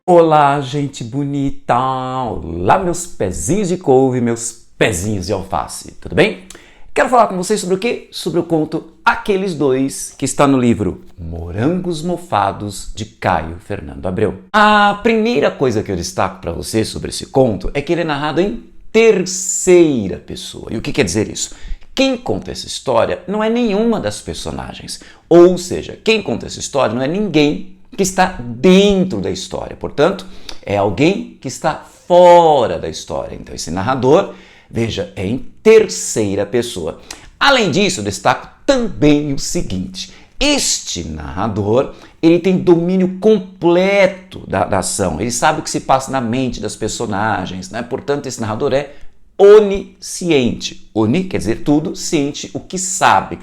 Olá, gente bonita! Olá, meus pezinhos de couve, meus pezinhos de alface, tudo bem? Quero falar com vocês sobre o quê? Sobre o conto Aqueles Dois, que está no livro Morangos Mofados, de Caio Fernando Abreu. A primeira coisa que eu destaco para vocês sobre esse conto é que ele é narrado em terceira pessoa. E o que quer dizer isso? Quem conta essa história não é nenhuma das personagens. Ou seja, quem conta essa história não é ninguém que está dentro da história. Portanto, é alguém que está fora da história. Então, esse narrador, veja, é em terceira pessoa. Além disso, eu destaco também o seguinte: este narrador, ele tem domínio completo da ação. Ele sabe o que se passa na mente das personagens, né? Portanto, esse narrador é onisciente. Oni quer dizer tudo, ciente, o que sabe.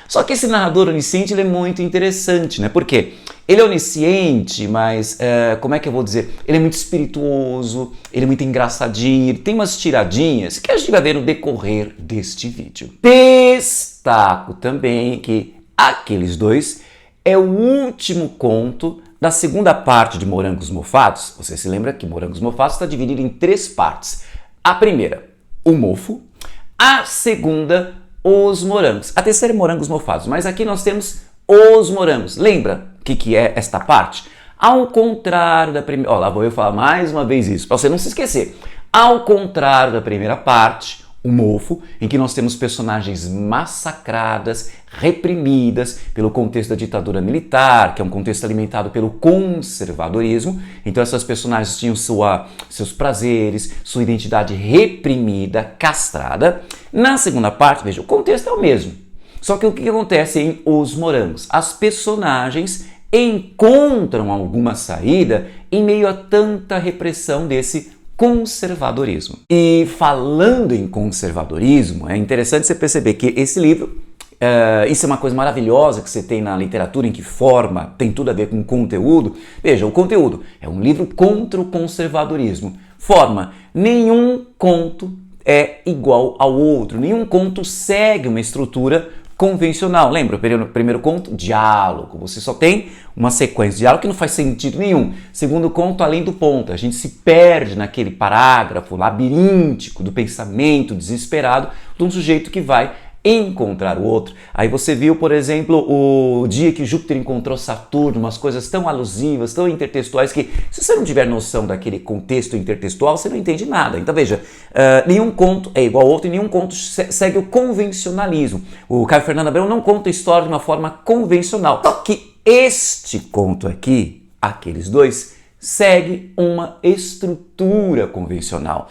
Só que esse narrador onisciente ele é muito interessante, né? Por quê? Ele é onisciente, mas como é que eu vou dizer? Ele é muito espirituoso, ele é muito engraçadinho, ele tem umas tiradinhas que a gente vai ver no decorrer deste vídeo. Destaco também que Aqueles Dois é o último conto da segunda parte de Morangos Mofados. Você se lembra que Morangos Mofados está dividido em três partes. A primeira, o mofo. A segunda, os morangos. A terceira é morangos mofados, mas aqui nós temos os morangos. Lembra o que é esta parte? Ao contrário da primeira... Ó, lá vou eu falar mais uma vez isso, para você não se esquecer. Ao contrário da primeira parte, o mofo, em que nós temos personagens massacradas, reprimidas pelo contexto da ditadura militar, que é um contexto alimentado pelo conservadorismo. Então essas personagens tinham seus prazeres, sua identidade reprimida, castrada. Na segunda parte, veja, o contexto é o mesmo. Só que o que acontece em Os Morangos? As personagens encontram alguma saída em meio a tanta repressão desse conservadorismo. E falando em conservadorismo, é interessante você perceber que esse livro, isso é uma coisa maravilhosa que você tem na literatura, em que forma tem tudo a ver com conteúdo. Veja, o conteúdo é um livro contra o conservadorismo. Forma, nenhum conto é igual ao outro, nenhum conto segue uma estrutura convencional. Lembra o primeiro conto? Diálogo. Você só tem uma sequência de diálogo que não faz sentido nenhum. Segundo conto, além do ponto. A gente se perde naquele parágrafo labiríntico do pensamento desesperado de um sujeito que vai encontrar o outro. Aí você viu, por exemplo, o dia que Júpiter encontrou Saturno, umas coisas tão alusivas, tão intertextuais, que se você não tiver noção daquele contexto intertextual, você não entende nada. Então veja, nenhum conto é igual ao outro e nenhum conto segue o convencionalismo. O Caio Fernando Abreu não conta a história de uma forma convencional. Só que este conto aqui, Aqueles Dois, segue uma estrutura convencional,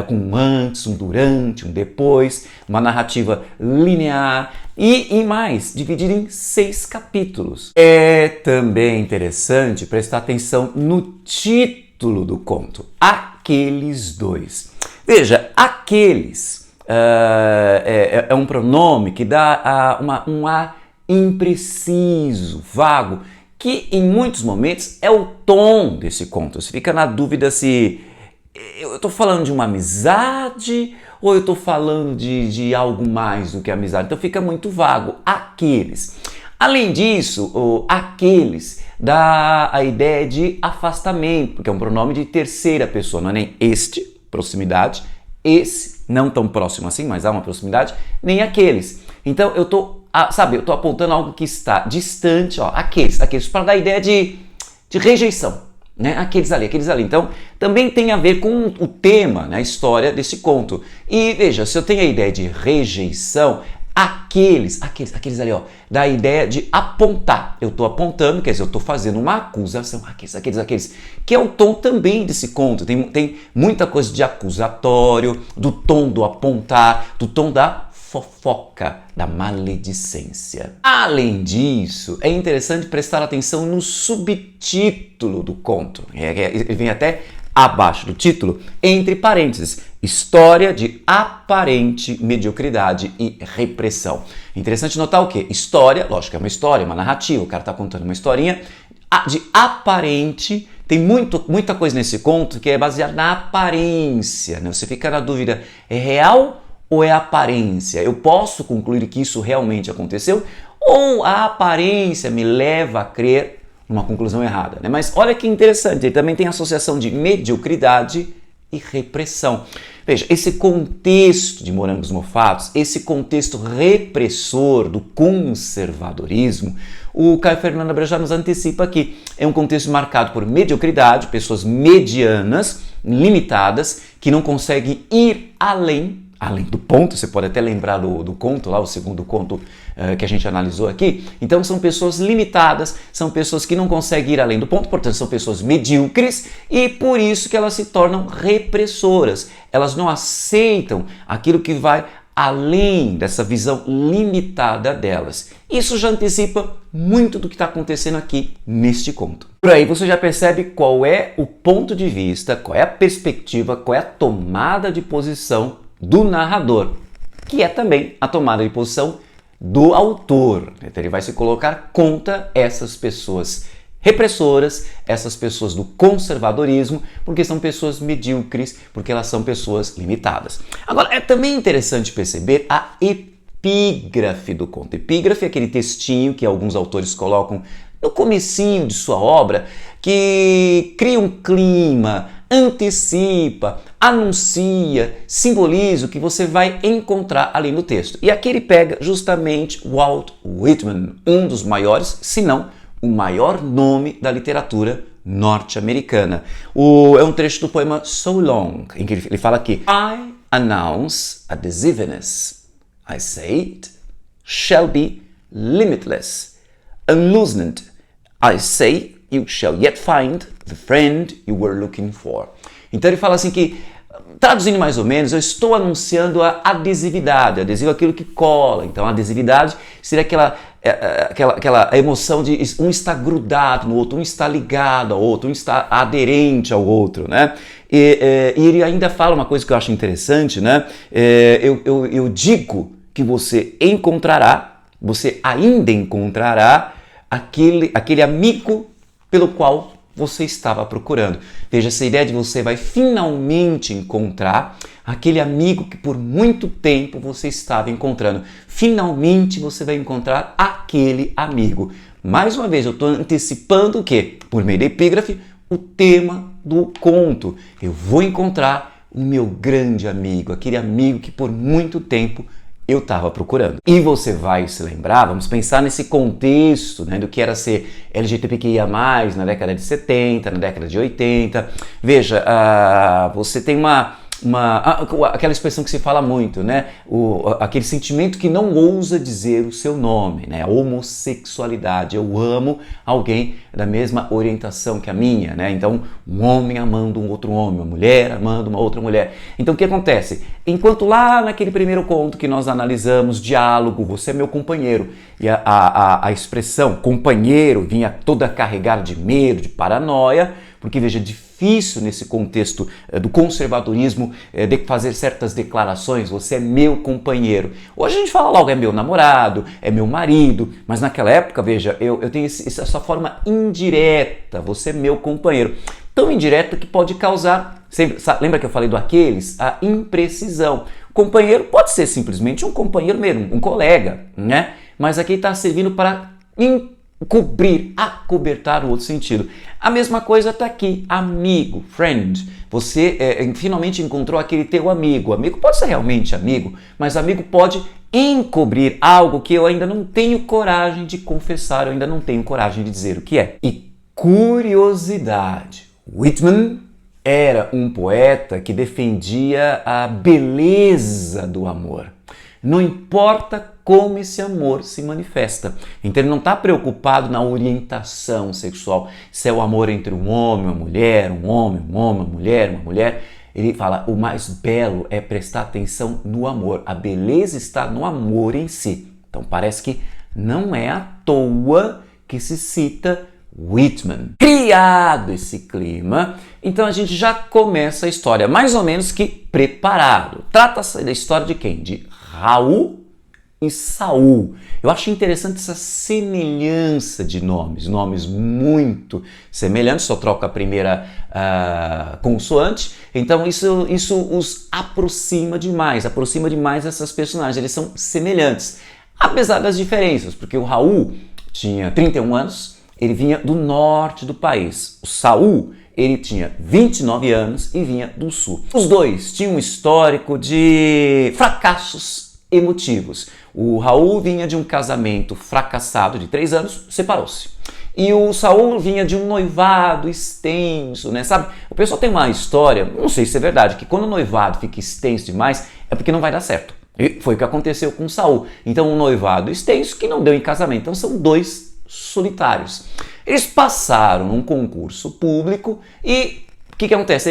com um antes, um durante, um depois, uma narrativa linear e mais, dividida em 6 capítulos. É também interessante prestar atenção no título do conto, Aqueles Dois. Veja, aqueles é um pronome que dá um ar impreciso, vago, que em muitos momentos é o tom desse conto. Você fica na dúvida se eu estou falando de uma amizade ou eu estou falando de algo mais do que amizade. Então fica muito vago. Aqueles. Além disso, o aqueles dá a ideia de afastamento, porque é um pronome de terceira pessoa, não é nem este, proximidade, esse, não tão próximo assim, mas há uma proximidade, nem aqueles. Então eu estou apontando algo que está distante, ó, aqueles, para dar a ideia de rejeição, né? Aqueles ali. Então, também tem a ver com o tema, né, a história desse conto. E veja, se eu tenho a ideia de rejeição, aqueles ali, ó, dá a ideia de apontar. Eu estou apontando, quer dizer, eu estou fazendo uma acusação, aqueles, que é o tom também desse conto. Tem muita coisa de acusatório, do tom do apontar, do tom da fofoca, da maledicência. Além disso, é interessante prestar atenção no subtítulo do conto. Ele vem até abaixo do título, entre parênteses, história de aparente mediocridade e repressão. Interessante notar o quê? História, lógico, é uma história, uma narrativa, o cara está contando uma historinha de aparente. Tem muita coisa nesse conto que é baseada na aparência, né? Você fica na dúvida, é real ou é aparência? Eu posso concluir que isso realmente aconteceu? Ou a aparência me leva a crer numa conclusão errada, né? Mas olha que interessante, ele também tem associação de mediocridade e repressão. Veja, esse contexto de Morangos Mofados, esse contexto repressor do conservadorismo, o Caio Fernando Abreu já nos antecipa aqui. É um contexto marcado por mediocridade, pessoas medianas, limitadas, que não conseguem ir além do ponto. Você pode até lembrar do conto lá, o segundo conto que a gente analisou aqui. Então são pessoas limitadas, são pessoas que não conseguem ir além do ponto, portanto são pessoas medíocres e por isso que elas se tornam repressoras. Elas não aceitam aquilo que vai além dessa visão limitada delas. Isso já antecipa muito do que está acontecendo aqui neste conto. Por aí você já percebe qual é o ponto de vista, qual é a perspectiva, qual é a tomada de posição do narrador, que é também a tomada de posição do autor. Então ele vai se colocar contra essas pessoas repressoras, essas pessoas do conservadorismo, porque são pessoas medíocres, porque elas são pessoas limitadas. Agora, é também interessante perceber a epígrafe do conto. Epígrafe é aquele textinho que alguns autores colocam no comecinho de sua obra, que cria um clima, antecipa, anuncia, simboliza o que você vai encontrar ali no texto. E aqui ele pega justamente Walt Whitman, um dos maiores, se não o maior nome da literatura norte-americana. É um trecho do poema So Long, em que ele fala aqui: I announce adhesiveness. I say it shall be limitless. Unloosened. I say you shall yet find the friend you were looking for. Então ele fala assim que, traduzindo mais ou menos, eu estou anunciando a adesividade. Adesivo é aquilo que cola. Então a adesividade seria aquela emoção de um está grudado no outro, um está ligado ao outro, um está aderente ao outro, né? E ele ainda fala uma coisa que eu acho interessante, né? Eu digo que você ainda encontrará aquele amigo pelo qual você estava procurando. Veja, essa ideia de você vai finalmente encontrar aquele amigo que por muito tempo você estava encontrando. Finalmente você vai encontrar aquele amigo. Mais uma vez, eu estou antecipando o quê? Por meio da epígrafe, o tema do conto. Eu vou encontrar o meu grande amigo, aquele amigo que por muito tempo eu estava procurando. E você vai se lembrar, vamos pensar nesse contexto, né, do que era ser LGBTQIA+, na década de 70, na década de 80. Veja, você tem aquela expressão que se fala muito, né? Aquele sentimento que não ousa dizer o seu nome, né? A homossexualidade. Eu amo alguém da mesma orientação que a minha, né? Então, um homem amando um outro homem, uma mulher amando uma outra mulher. Então, o que acontece? Enquanto lá naquele primeiro conto que nós analisamos, diálogo, você é meu companheiro, e a expressão companheiro vinha toda carregada de medo, de paranoia, porque, veja, difícil nesse contexto do conservadorismo de fazer certas declarações, você é meu companheiro. Hoje a gente fala logo, é meu namorado, é meu marido, mas naquela época, veja, eu tenho essa forma indireta, você é meu companheiro. Tão indireta que pode causar, lembra que eu falei do aqueles? A imprecisão. Companheiro pode ser simplesmente um companheiro mesmo, um colega, né? Mas aqui está servindo para acobertar o outro sentido. A mesma coisa está aqui, amigo, friend. Você finalmente encontrou aquele teu amigo. Amigo pode ser realmente amigo, mas amigo pode encobrir algo que eu ainda não tenho coragem de confessar, eu ainda não tenho coragem de dizer o que é. E curiosidade. Whitman era um poeta que defendia a beleza do amor. Não importa como esse amor se manifesta. Então ele não está preocupado na orientação sexual, se é o amor entre um homem e uma mulher, um homem, uma mulher, uma mulher. Ele fala, o mais belo é prestar atenção no amor. A beleza está no amor em si. Então parece que não é à toa que se cita Whitman. Criado esse clima, então a gente já começa a história mais ou menos que preparado. Trata-se da história de quem? De Raul e Saul. Eu acho interessante essa semelhança de nomes muito semelhantes, só troca a primeira consoante, então isso os aproxima demais essas personagens, eles são semelhantes, apesar das diferenças, porque o Raul tinha 31 anos, ele vinha do norte do país. O Saul, ele tinha 29 anos e vinha do sul. Os dois tinham um histórico de fracassos emotivos. O Raul vinha de um casamento fracassado de 3 anos, separou-se. E o Saul vinha de um noivado extenso, né? Sabe? O pessoal tem uma história, não sei se é verdade, que quando o noivado fica extenso demais é porque não vai dar certo. E foi o que aconteceu com o Saul. Então, um noivado extenso que não deu em casamento. Então, são dois solitários. Eles passaram num concurso público e o que acontece?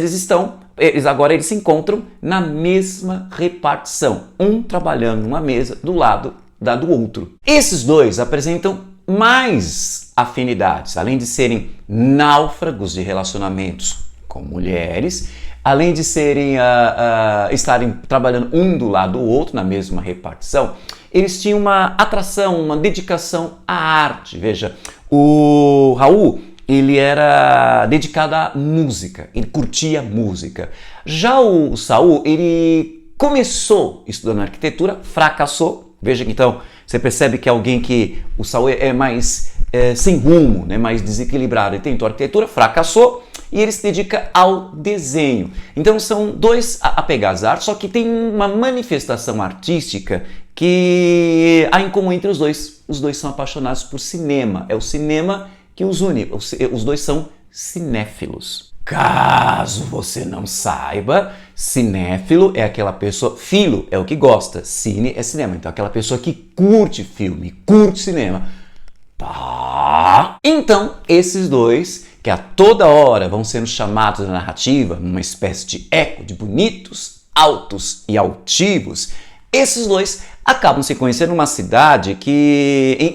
Agora eles se encontram na mesma repartição, um trabalhando numa mesa do lado do outro. Esses dois apresentam mais afinidades, além de serem náufragos de relacionamentos com mulheres, além de estarem trabalhando um do lado do outro na mesma repartição, eles tinham uma atração, uma dedicação à arte. Veja, o Raul, ele era dedicado à música, ele curtia música. Já o Saul, ele começou estudando arquitetura, fracassou. Veja que então, você percebe que alguém que o Saul é mais sem rumo, né, mais desequilibrado. Ele tentou arquitetura, fracassou e ele se dedica ao desenho. Então são dois apegados à arte, só que tem uma manifestação artística que há em comum entre os dois. Os dois são apaixonados por cinema. É o cinema que os une. Os dois são cinéfilos. Caso você não saiba, cinéfilo é aquela pessoa, filo é o que gosta, cine é cinema, então aquela pessoa que curte filme, curte cinema. Tá. Então, esses dois, que a toda hora vão sendo chamados na narrativa, numa espécie de eco de bonitos, altos e altivos, esses dois acabam se conhecendo numa cidade em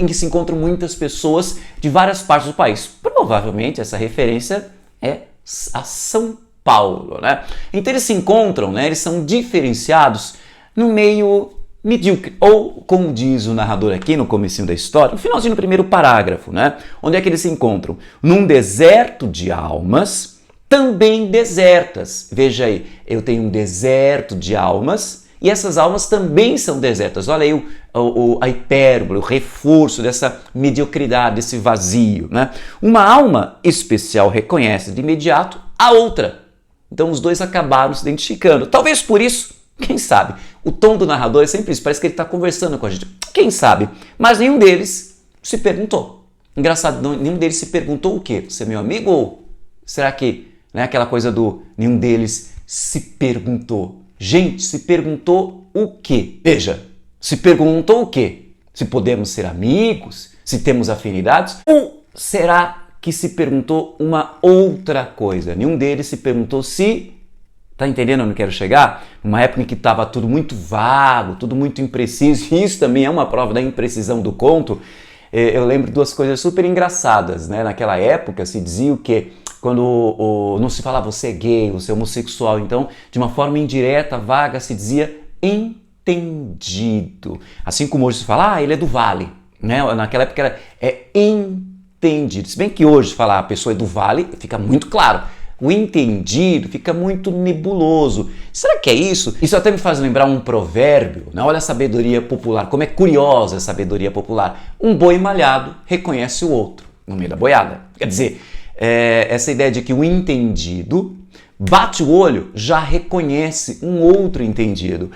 que se encontram muitas pessoas de várias partes do país. Provavelmente essa referência é a São Paulo, né? Então eles se encontram, né? Eles são diferenciados no meio medíocre, ou como diz o narrador aqui no comecinho da história, no finalzinho do primeiro parágrafo, né? Onde é que eles se encontram? Num deserto de almas, também desertas. Veja aí, eu tenho um deserto de almas e essas almas também são desertas. Olha aí a hipérbole, o reforço dessa mediocridade, desse vazio, né? Uma alma especial reconhece de imediato a outra. Então os dois acabaram se identificando. Talvez por isso, quem sabe? O tom do narrador é sempre isso, parece que ele está conversando com a gente. Quem sabe? Mas nenhum deles se perguntou. Engraçado, nenhum deles se perguntou o quê? Você é meu amigo ou será que, né, aquela coisa do nenhum deles se perguntou? Gente, se perguntou o quê? Veja, se perguntou o quê? Se podemos ser amigos? Se temos afinidades? Ou será que se perguntou uma outra coisa? Nenhum deles se perguntou se... Tá entendendo onde eu quero chegar? Uma época em que estava tudo muito vago, tudo muito impreciso, e isso também é uma prova da imprecisão do conto. Eu lembro de duas coisas super engraçadas, né? Naquela época se dizia o quê? Quando não se falava você é gay, você é homossexual, então de uma forma indireta, vaga, se dizia entendido. Assim como hoje se fala, ele é do Vale, né? Naquela época é entendido. Se bem que hoje falar a pessoa é do Vale fica muito claro. O entendido fica muito nebuloso. Será que é isso? Isso até me faz lembrar um provérbio, né? Olha a sabedoria popular, como é curiosa a sabedoria popular. Um boi malhado reconhece o outro no meio da boiada. Quer dizer, essa ideia de que o entendido bate o olho, já reconhece um outro entendido.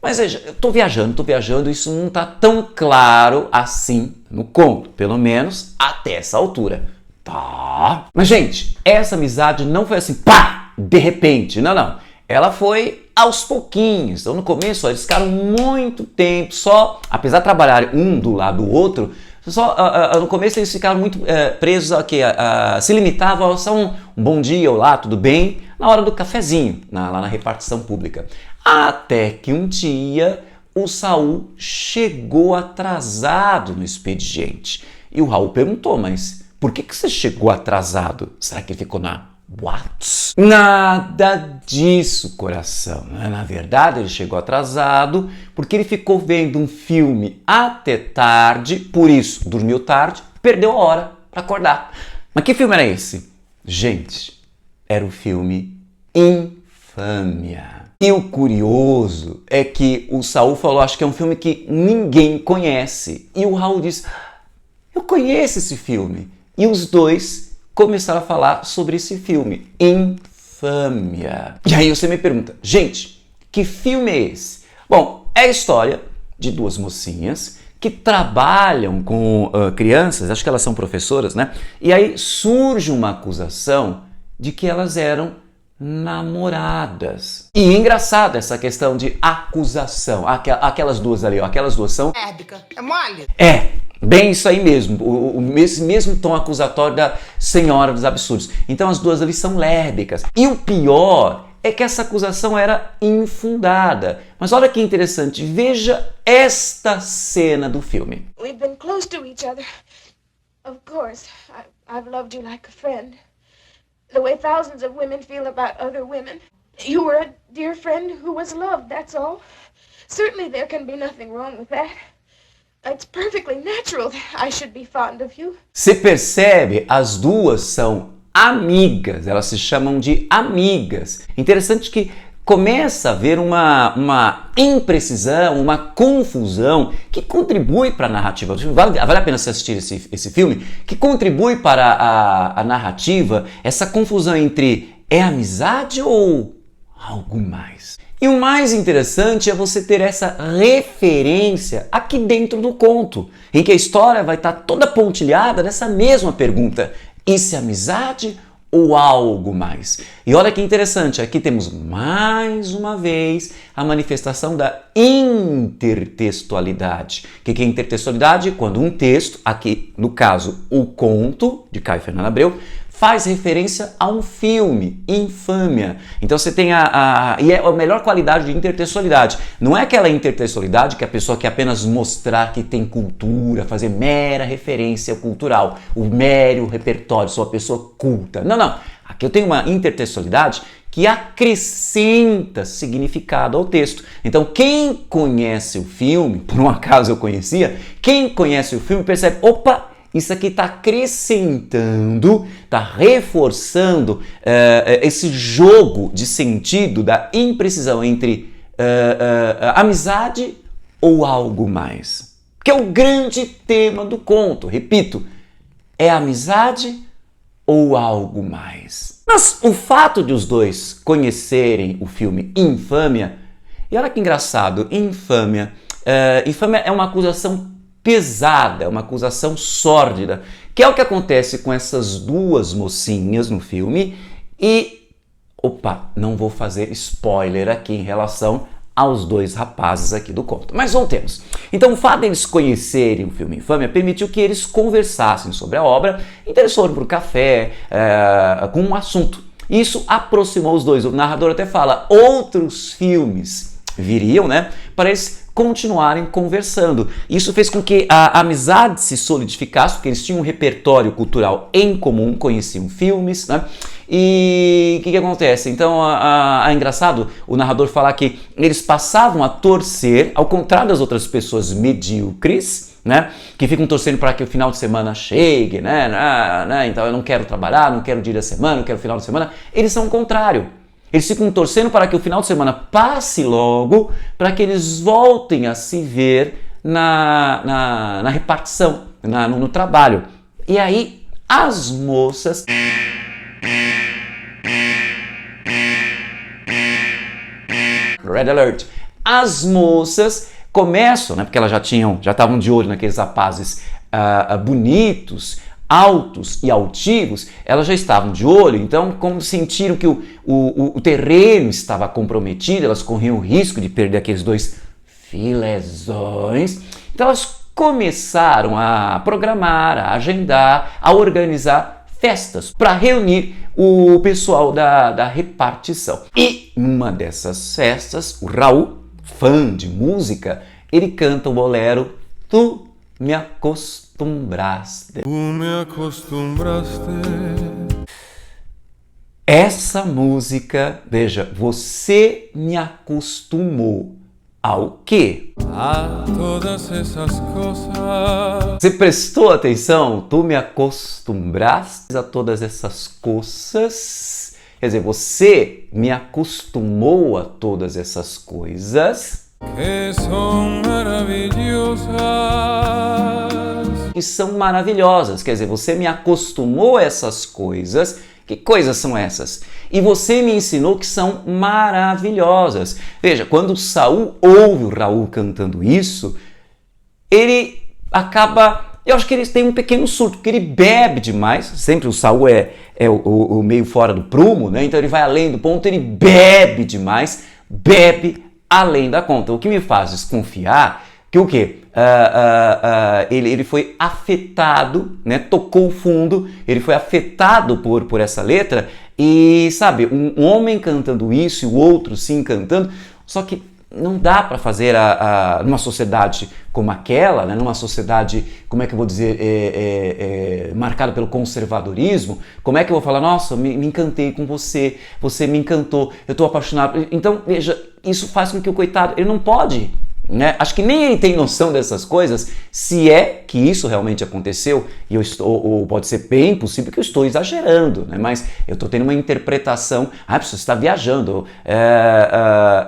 Mas eu estou viajando, isso não está tão claro assim no conto, pelo menos até essa altura. Tá. Mas, gente, essa amizade não foi assim, pá, de repente. Não. Ela foi aos pouquinhos. Então, no começo, eles ficaram muito tempo só, apesar de trabalharem um do lado do outro, no começo eles ficaram muito presos a que se limitavam a só um bom dia, olá, tudo bem, na hora do cafezinho, lá na repartição pública. Até que um dia o Saul chegou atrasado no expediente. E o Raul perguntou, mas... por que você chegou atrasado? Será que ele ficou na What? Nada disso, coração. Na verdade, ele chegou atrasado porque ele ficou vendo um filme até tarde, por isso dormiu tarde, perdeu a hora para acordar. Mas que filme era esse? Gente, era o filme Infâmia. E o curioso é que o Saul falou, acho que é um filme que ninguém conhece. E o Raul disse, eu conheço esse filme. e os dois começaram a falar sobre esse filme, Infâmia. E aí você me pergunta, gente, que filme é esse? Bom, é a história de duas mocinhas que trabalham com crianças, acho que elas são professoras, né? E aí surge uma acusação de que elas eram namoradas. E engraçado essa questão de acusação. Aquelas duas ali, ó, aquelas duas são... É mole? É, bem isso aí mesmo, o mesmo tom acusatório da Senhora dos Absurdos. Então as duas ali são lésbicas. E o pior é que essa acusação era infundada. Mas olha que interessante, veja esta cena do filme. We've been close to each other. Of course, I've loved you like a friend. The way thousands of women feel about other women. You were a dear friend who was loved, that's all. Certainly there can be nothing wrong with that. It's perfectly natural that I should be fond of you. Você percebe? As duas são amigas, elas se chamam de amigas. Interessante que começa a haver uma imprecisão, uma confusão que contribui para a narrativa. Vale a pena você assistir esse filme, que contribui para a narrativa, essa confusão entre é amizade ou algo mais. E o mais interessante é você ter essa referência aqui dentro do conto, em que a história vai estar toda pontilhada nessa mesma pergunta. Isso é amizade ou algo mais? E olha que interessante, aqui temos mais uma vez a manifestação da intertextualidade. O que é intertextualidade? Quando um texto, aqui no caso o conto de Caio Fernando Abreu, faz referência a um filme, Infâmia. Então você tem e é a melhor qualidade de intertextualidade. Não é aquela intertextualidade que a pessoa quer apenas mostrar que tem cultura, fazer mera referência cultural, o mero repertório, sou uma pessoa culta. Não, não. Aqui eu tenho uma intertextualidade que acrescenta significado ao texto. Então quem conhece o filme, por um acaso eu conhecia, quem conhece o filme percebe, opa, isso aqui está acrescentando, está reforçando esse jogo de sentido da imprecisão entre amizade ou algo mais. Que é o grande tema do conto. Repito, é amizade ou algo mais? Mas o fato de os dois conhecerem o filme Infâmia, e olha que engraçado, Infâmia é uma acusação pesada, é uma acusação sórdida, que é o que acontece com essas duas mocinhas no filme e, opa, não vou fazer spoiler aqui em relação aos dois rapazes aqui do conto, mas voltemos. Então o fato deles conhecerem o filme Infâmia permitiu que eles conversassem sobre a obra, interessaram por café, com um assunto. Isso aproximou os dois, o narrador até fala, outros filmes viriam, né, para eles continuarem conversando. Isso fez com que a amizade se solidificasse, porque eles tinham um repertório cultural em comum, conheciam filmes, né? E o que acontece? Então, é engraçado o narrador falar que eles passavam a torcer, ao contrário das outras pessoas medíocres, né? Que ficam torcendo para que o final de semana chegue, né? Então eu não quero trabalhar, não quero dia da semana, não quero final de semana. Eles são o contrário. Eles ficam torcendo para que o final de semana passe logo, para que eles voltem a se ver na repartição, no trabalho. E aí, as moças... Red Alert. As moças começam, né, porque elas já estavam de olho naqueles rapazes bonitos, altos e altivos, elas já estavam de olho, então como sentiram que o terreno estava comprometido, elas corriam o risco de perder aqueles dois filezões, então elas começaram a programar, a agendar, a organizar festas para reunir o pessoal da repartição. E numa dessas festas, o Raul, fã de música, ele canta o bolero Tu me acostumbraste. Tu me acostumbraste. Essa música, veja, você me acostumou ao quê? A todas essas coisas. Você prestou atenção? Tu me acostumbraste a todas essas coisas. Quer dizer, você me acostumou a todas essas coisas. Que são maravilhosas. que são maravilhosas. Quer dizer, você me acostumou a essas coisas. Que coisas são essas? E você me ensinou que são maravilhosas. Veja, quando Saul ouve o Raul cantando isso, ele acaba... Eu acho que ele tem um pequeno surto, porque ele bebe demais. Sempre o Saul é o meio fora do prumo, né? Então ele vai além do ponto, ele bebe demais, bebe além da conta. O que me faz desconfiar que o quê? Ele foi afetado, né? Tocou o fundo, ele foi afetado por essa letra e, sabe, um homem cantando isso e o outro sim cantando, só que não dá para fazer numa sociedade como aquela, né? Numa sociedade, como é que eu vou dizer, marcada pelo conservadorismo, como é que eu vou falar, nossa, me encantei com você, você me encantou, eu estou apaixonado. Então, veja, isso faz com que o coitado, ele não pode... Né? Acho que nem ele tem noção dessas coisas, se é que isso realmente aconteceu, e eu estou, ou pode ser bem possível que eu estou exagerando, né? Mas eu estou tendo uma interpretação, você está viajando,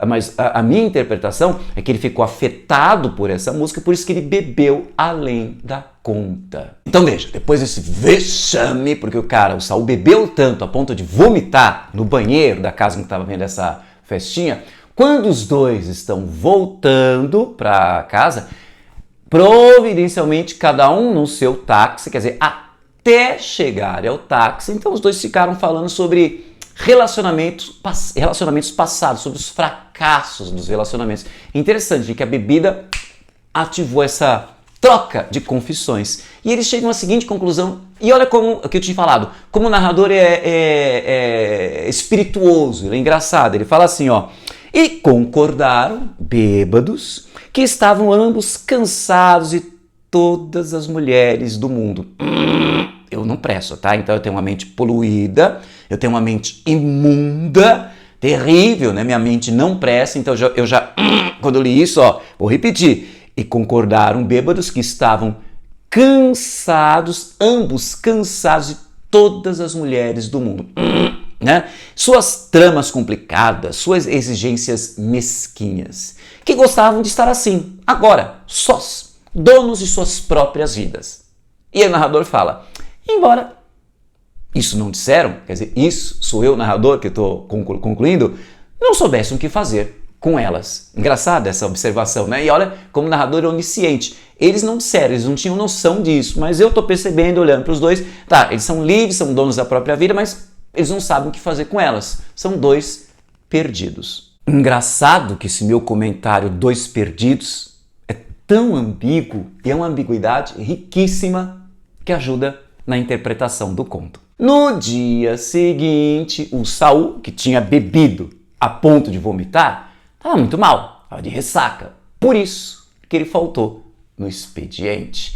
mas a minha interpretação é que ele ficou afetado por essa música, por isso que ele bebeu além da conta. Então veja, depois desse vexame, porque o Saul bebeu tanto a ponto de vomitar no banheiro da casa que estava vendo essa festinha, quando os dois estão voltando para casa, providencialmente cada um no seu táxi, quer dizer, até chegar ao táxi, então os dois ficaram falando sobre relacionamentos passados, sobre os fracassos dos relacionamentos. Interessante que a bebida ativou essa troca de confissões. E eles chegam à seguinte conclusão, e olha como o que eu tinha falado, como o narrador é espirituoso, ele é engraçado, ele fala assim, ó, e concordaram, bêbados, que estavam ambos cansados e todas as mulheres do mundo. Eu não presto, tá? Então eu tenho uma mente poluída, eu tenho uma mente imunda, terrível, né? Minha mente não presta, então eu já quando eu li isso, ó, vou repetir. E concordaram, bêbados, que estavam cansados, ambos cansados de todas as mulheres do mundo. Né? Suas tramas complicadas, suas exigências mesquinhas, que gostavam de estar assim, agora, sós, donos de suas próprias vidas. E o narrador fala, embora isso não disseram, quer dizer, isso sou eu, narrador, que estou concluindo, não soubessem o que fazer com elas. Engraçada essa observação, né? E olha como o narrador é onisciente. Eles não disseram, eles não tinham noção disso, mas eu estou percebendo, olhando para os dois, tá, eles são livres, são donos da própria vida, mas eles não sabem o que fazer com elas. São dois perdidos. Engraçado que esse meu comentário, dois perdidos, é tão ambíguo e é uma ambiguidade riquíssima que ajuda na interpretação do conto. No dia seguinte, o Saul, que tinha bebido a ponto de vomitar, estava muito mal, estava de ressaca. Por isso que ele faltou no expediente.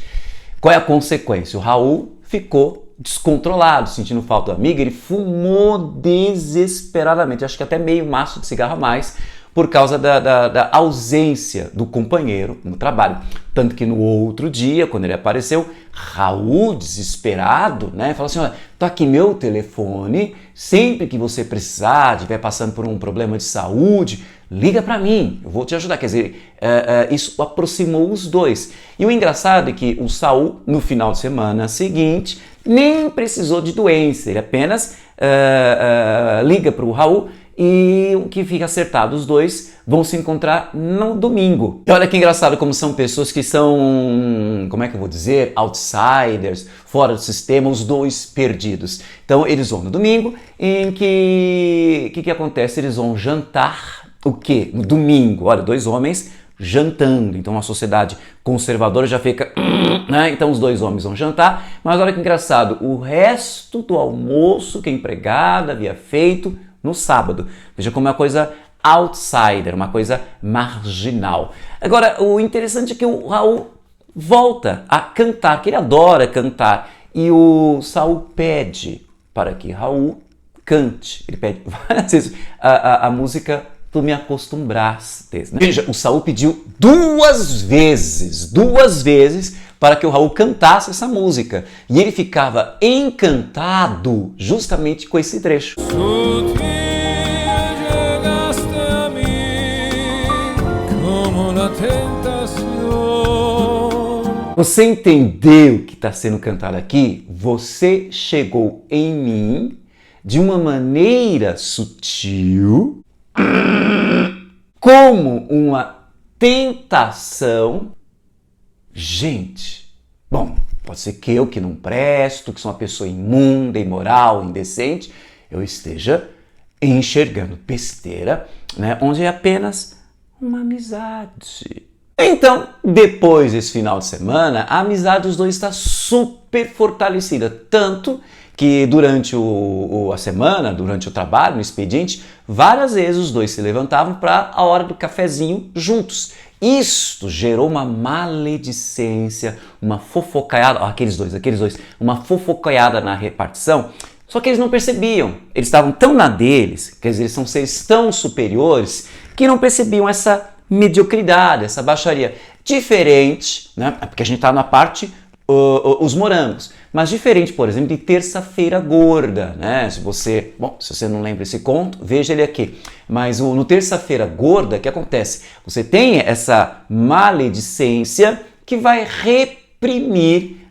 Qual é a consequência? O Raul ficou descontrolado, sentindo falta do amigo, ele fumou desesperadamente, acho que até meio maço de cigarro a mais, por causa da ausência do companheiro no trabalho. Tanto que no outro dia, quando ele apareceu, Raul, desesperado, né, falou assim, olha, tá aqui meu telefone, sempre que você precisar, estiver passando por um problema de saúde, liga para mim, eu vou te ajudar. Quer dizer, isso aproximou os dois. E o engraçado é que o Saul, no final de semana seguinte, nem precisou de doença, ele apenas liga para o Raul e o que fica acertado, os dois vão se encontrar no domingo. E olha que engraçado como são pessoas que são, como é que eu vou dizer, outsiders, fora do sistema, os dois perdidos. Então eles vão no domingo, em que o que acontece? Eles vão jantar, o quê? No domingo, olha, dois homens jantando, então a sociedade conservadora já fica, né? Então os dois homens vão jantar, mas olha que engraçado, o resto do almoço que a empregada havia feito no sábado. Veja como é uma coisa outsider, uma coisa marginal. Agora, o interessante é que o Raul volta a cantar, que ele adora cantar, e o Saul pede para que Raul cante. Ele pede várias vezes a música Tu Me Acostumbraste. Né? Veja, o Saul pediu duas vezes para que o Raul cantasse essa música. E ele ficava encantado justamente com esse trecho. Você entendeu o que está sendo cantado aqui? Você chegou em mim de uma maneira sutil, como uma tentação. Gente, bom, pode ser que eu que não presto, que sou uma pessoa imunda, imoral, indecente, eu esteja enxergando besteira, né, onde é apenas uma amizade. Então, depois desse final de semana, a amizade dos dois está super fortalecida, tanto que durante a semana, durante o trabalho, no expediente, várias vezes os dois se levantavam para a hora do cafezinho juntos. Isto gerou uma maledicência, uma fofocaiada, aqueles dois, uma fofocaiada na repartição, só que eles não percebiam. Eles estavam tão na deles, quer dizer, eles são seres tão superiores, que não percebiam essa mediocridade, essa baixaria. Diferente, né? Porque a gente está na parte os morangos, mas diferente, por exemplo, de Terça-feira Gorda, né? Se você não lembra esse conto, veja ele aqui. Mas no Terça-feira Gorda, o que acontece? Você tem essa maledicência que vai reprimir,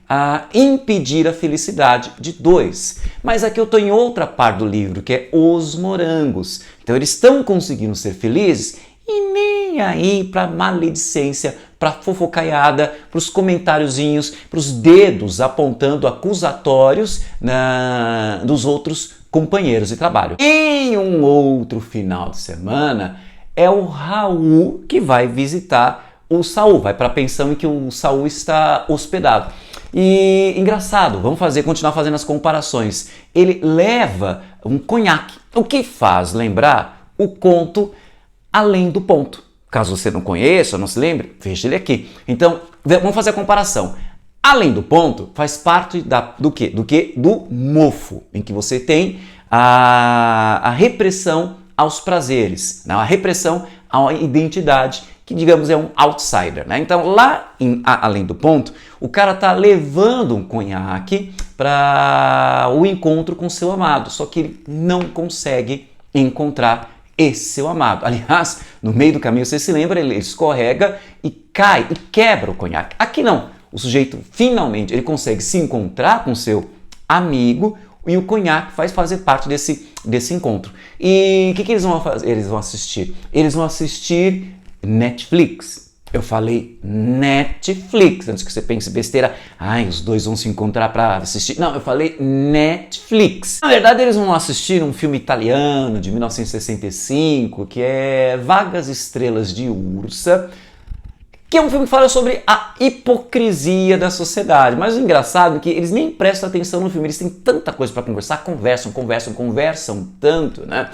impedir a felicidade de dois. Mas aqui eu estou em outra parte do livro, que é os morangos. Então eles estão conseguindo ser felizes e nem aí para maledicência, para fofocaiada, para os comentáriozinhos, para os dedos apontando acusatórios dos outros companheiros de trabalho. Em um outro final de semana, é o Raul que vai visitar o Saul, vai para a pensão em que o Saul está hospedado. E engraçado, vamos continuar fazendo as comparações. Ele leva um conhaque, o que faz lembrar o conto Além do Ponto. Caso você não conheça, não se lembre, veja ele aqui. Então, vamos fazer a comparação. Além do Ponto faz parte do quê? Do mofo, em que você tem a repressão aos prazeres, a repressão à identidade, que digamos é um outsider, né? Então, lá em Além do Ponto, o cara tá levando um conhaque para o encontro com seu amado, só que ele não consegue encontrar esse seu amado. Aliás, no meio do caminho, você se lembra, ele escorrega e cai e quebra o conhaque. Aqui não. O sujeito finalmente ele consegue se encontrar com seu amigo e o conhaque faz fazer parte desse encontro. E o que eles vão fazer? Eles vão assistir Netflix. Eu falei Netflix, antes que você pense besteira, os dois vão se encontrar para assistir. Não, eu falei Netflix. Na verdade, eles vão assistir um filme italiano de 1965, que é Vagas Estrelas de Ursa, que é um filme que fala sobre a hipocrisia da sociedade. Mas o engraçado é que eles nem prestam atenção no filme, eles têm tanta coisa para conversar, conversam tanto, né?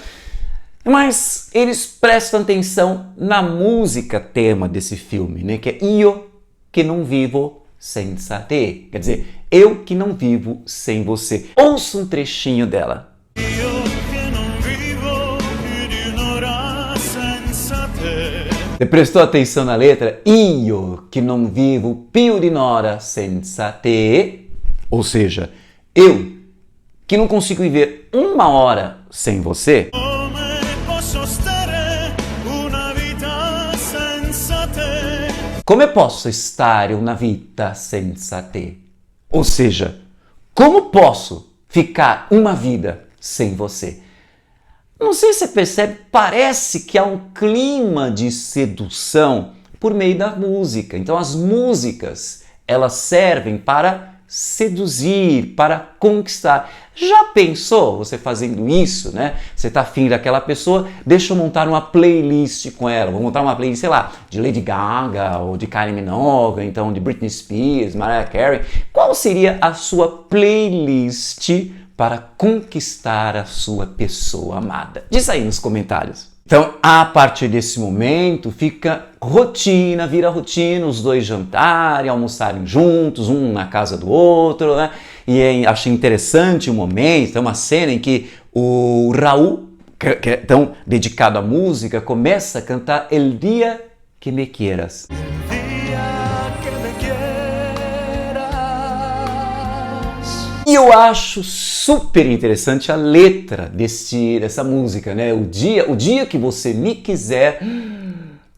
Mas eles prestam atenção na música tema desse filme, né? Que é Io che non vivo senza te. Quer dizer, eu que não vivo sem você. Ouça um trechinho dela. Io che non vivo più di un'ora senza te. Você prestou atenção na letra? Io che non vivo più di un'ora senza te. Ou seja, eu que não consigo viver uma hora sem você. Come posso stare una vita senza te? Ou seja, como posso ficar uma vida sem você? Não sei se você percebe, parece que há um clima de sedução por meio da música. Então as músicas, elas servem para seduzir, para conquistar. Já pensou você fazendo isso, né? Você tá afim daquela pessoa, deixa eu montar uma playlist com ela. Vou montar uma playlist, sei lá, de Lady Gaga, ou de Kylie Minogue, então de Britney Spears, Mariah Carey. Qual seria a sua playlist para conquistar a sua pessoa amada? Diz aí nos comentários. Então, a partir desse momento, vira rotina, os dois jantarem, almoçarem juntos, um na casa do outro, né? E achei interessante o momento, é uma cena em que o Raul, que é tão dedicado à música, começa a cantar El Día que me quieras. E eu acho super interessante a letra dessa música, né? O dia que você me quiser,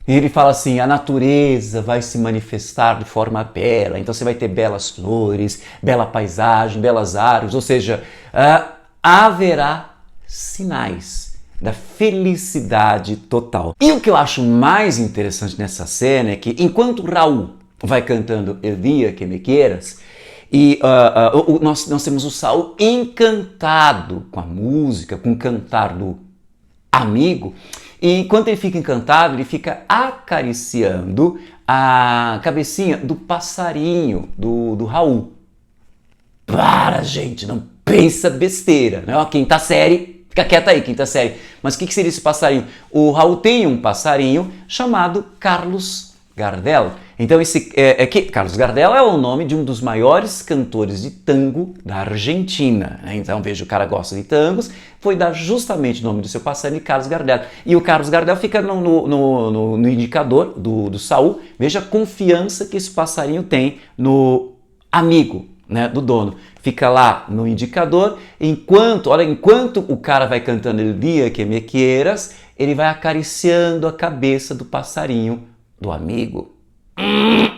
E ele fala assim, a natureza vai se manifestar de forma bela, então você vai ter belas flores, bela paisagem, belas árvores, ou seja, haverá sinais da felicidade total. E o que eu acho mais interessante nessa cena é que enquanto Raul vai cantando El Dia Que Me Quieras, e nós temos o Saul encantado com a música, com o cantar do amigo, e enquanto ele fica encantado, ele fica acariciando a cabecinha do passarinho do Raul. Para, gente, não pensa besteira, né? Ó, quinta série, fica quieta aí, quinta série. Mas o que seria esse passarinho? O Raul tem um passarinho chamado Carlos Gardel. Então Carlos Gardel é o nome de um dos maiores cantores de tango da Argentina, né? Então veja, o cara gosta de tangos, foi dar justamente o nome do seu passarinho de Carlos Gardel. E o Carlos Gardel fica no indicador do Saul. Veja a confiança que esse passarinho tem no amigo, né, do dono. Fica lá no indicador, enquanto o cara vai cantando El Dia Que Me Quieras, ele vai acariciando a cabeça do passarinho do amigo.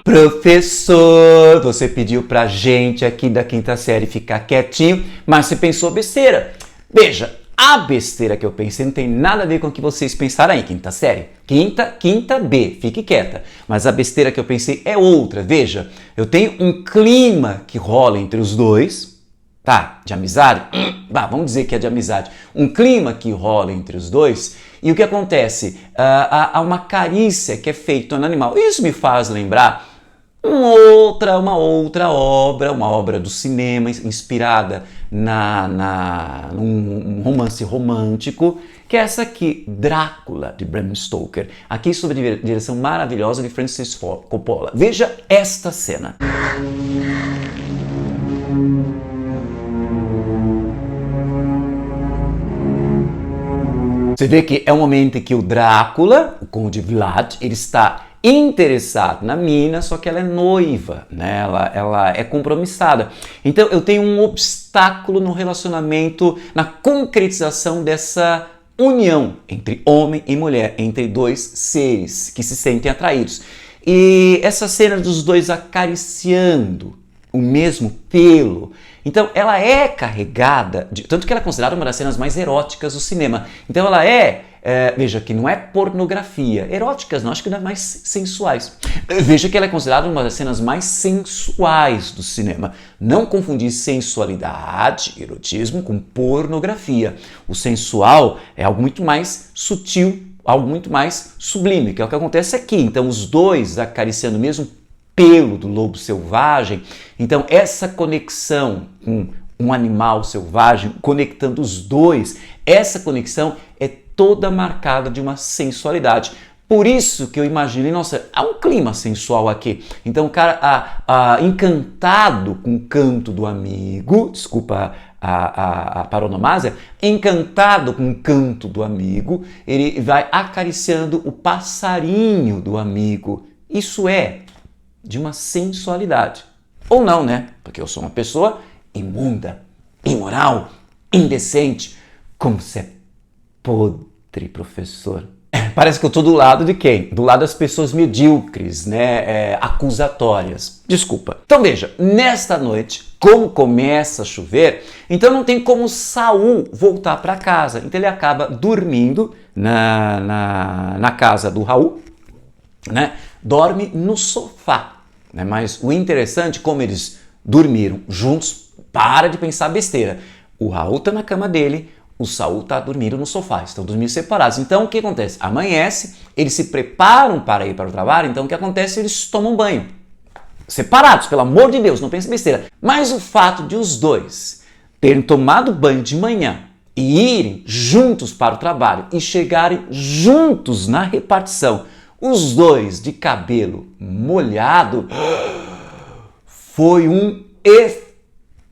Professor, você pediu pra gente aqui da quinta série ficar quietinho, mas você pensou besteira. Veja, a besteira que eu pensei não tem nada a ver com o que vocês pensaram aí, quinta série. Quinta B, fique quieta. Mas a besteira que eu pensei é outra. Veja, eu tenho um clima que rola entre os dois, tá? De amizade? Vamos dizer que é de amizade. Um clima que rola entre os dois. E o que acontece? Há uma carícia que é feita no animal. Isso me faz lembrar uma outra obra, uma obra do cinema inspirada num romance romântico, que é essa aqui, Drácula, de Bram Stoker. Aqui sob a direção maravilhosa de Francis Ford Coppola. Veja esta cena. Você vê que é um momento em que o Drácula, o Conde Vlad, ele está interessado na mina, só que ela é noiva, né? Ela é compromissada. Então eu tenho um obstáculo no relacionamento, na concretização dessa união entre homem e mulher, entre dois seres que se sentem atraídos. E essa cena dos dois acariciando o mesmo pelo, então ela é carregada, tanto que ela é considerada uma das cenas mais eróticas do cinema. Então ela veja que não é pornografia, eróticas não, acho que não é mais sensuais. Veja que ela é considerada uma das cenas mais sensuais do cinema. Não confundir sensualidade, erotismo com pornografia. O sensual é algo muito mais sutil, algo muito mais sublime, que é o que acontece aqui. Então os dois acariciando o mesmo pelo do lobo selvagem. Então essa conexão com um animal selvagem, conectando os dois, essa conexão é toda marcada de uma sensualidade. Por isso que eu imaginei, nossa, há um clima sensual aqui. Então o cara encantado com o canto do amigo, desculpa a paronomásia, encantado com o canto do amigo, ele vai acariciando o passarinho do amigo. Isso é de uma sensualidade. Ou não, né? Porque eu sou uma pessoa imunda, imoral, indecente. Como você é podre, professor. Parece que eu estou do lado de quem? Do lado das pessoas medíocres, né? Acusatórias. Desculpa. Então veja, nesta noite, como começa a chover, então não tem como Saul voltar para casa. Então ele acaba dormindo na casa do Raul, né? Dorme no sofá, né? Mas o interessante, como eles dormiram juntos, para de pensar besteira. O Raul tá na cama dele, o Saul tá dormindo no sofá, estão dormindo separados. Então o que acontece? Amanhece, eles se preparam para ir para o trabalho, então o que acontece? Eles tomam banho. Separados, pelo amor de Deus, não pense besteira. Mas o fato de os dois terem tomado banho de manhã e irem juntos para o trabalho e chegarem juntos na repartição, os dois de cabelo molhado, foi um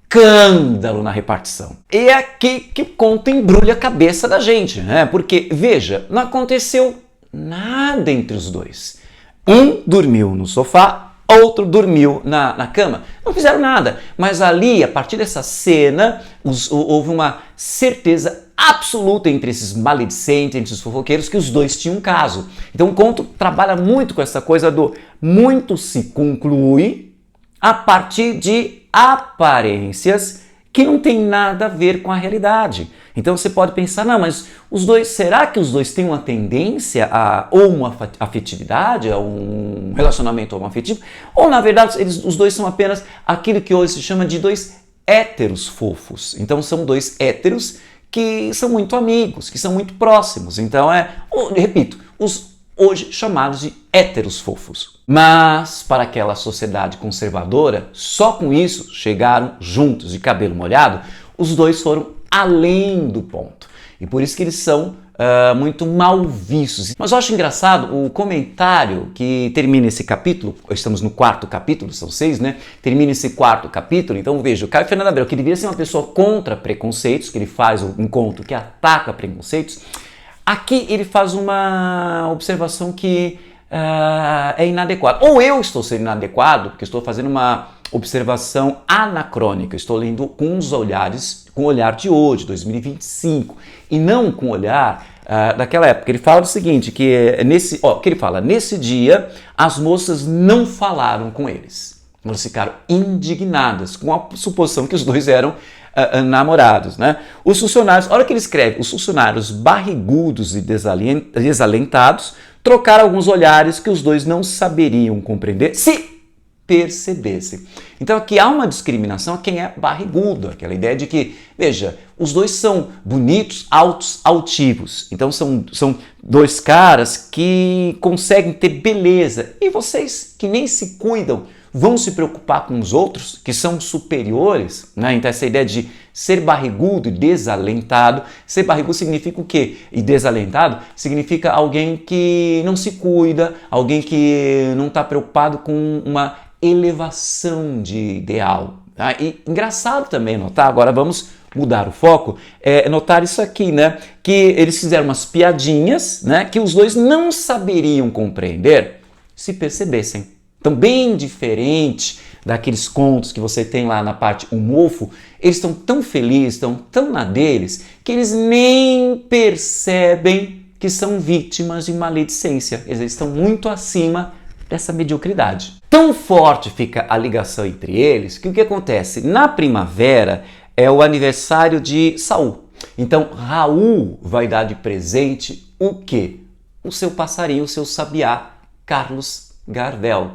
escândalo na repartição. E é aqui que o conto embrulha a cabeça da gente, né? Porque, veja, não aconteceu nada entre os dois. Um dormiu no sofá, outro dormiu na cama. Não fizeram nada, mas ali, a partir dessa cena, houve uma certeza absoluta entre esses maledicentes, entre os fofoqueiros, que os dois tinham um caso. Então o conto trabalha muito com essa coisa do muito se conclui a partir de aparências que não tem nada a ver com a realidade. Então você pode pensar, não, mas os dois, será que os dois têm uma tendência a ou uma afetividade, a um relacionamento homoafetivo? Ou na verdade os dois são apenas aquilo que hoje se chama de dois héteros fofos. Então são dois héteros que são muito amigos, que são muito próximos. Então repito, os hoje chamados de héteros fofos. Mas para aquela sociedade conservadora, só com isso chegaram juntos de cabelo molhado, os dois foram além do ponto. E por isso que eles são muito mal vistos. Mas eu acho engraçado o comentário que termina esse capítulo, estamos no 4º capítulo, são 6, né? Termina esse 4º capítulo, então veja, o Caio Fernando Abreu, que deveria ser uma pessoa contra preconceitos, que ele faz um conto que ataca preconceitos, aqui ele faz uma observação que é inadequada. Ou eu estou sendo inadequado, porque estou fazendo uma observação anacrônica, estou lendo com os olhares, com o olhar de hoje, 2025, e não com o olhar daquela época. Ele fala o seguinte, que ele fala, nesse dia as moças não falaram com eles. Elas ficaram indignadas com a suposição que os dois eram namorados, né? Os funcionários, olha o que ele escreve, os funcionários barrigudos e desalentados trocaram alguns olhares que os dois não saberiam compreender se percebessem. Então aqui há uma discriminação a quem é barrigudo, aquela ideia de que, veja, os dois são bonitos, altos, altivos. Então são dois caras que conseguem ter beleza. E vocês que nem se cuidam, vão se preocupar com os outros, que são superiores, né? Então essa ideia de ser barrigudo e desalentado, ser barrigudo significa o quê? E desalentado significa alguém que não se cuida, alguém que não está preocupado com uma elevação de ideal. Tá? E engraçado também notar, agora vamos mudar o foco, notar isso aqui, né? Que eles fizeram umas piadinhas, né? Que os dois não saberiam compreender se percebessem. Então, bem diferente daqueles contos que você tem lá na parte O Mofo, eles estão tão felizes, estão tão na deles, que eles nem percebem que são vítimas de maledicência. Eles estão muito acima dessa mediocridade. Tão forte fica a ligação entre eles que o que acontece? Na primavera é o aniversário de Saul. Então, Raul vai dar de presente o quê? O seu passarinho, o seu sabiá, Carlos Gardel.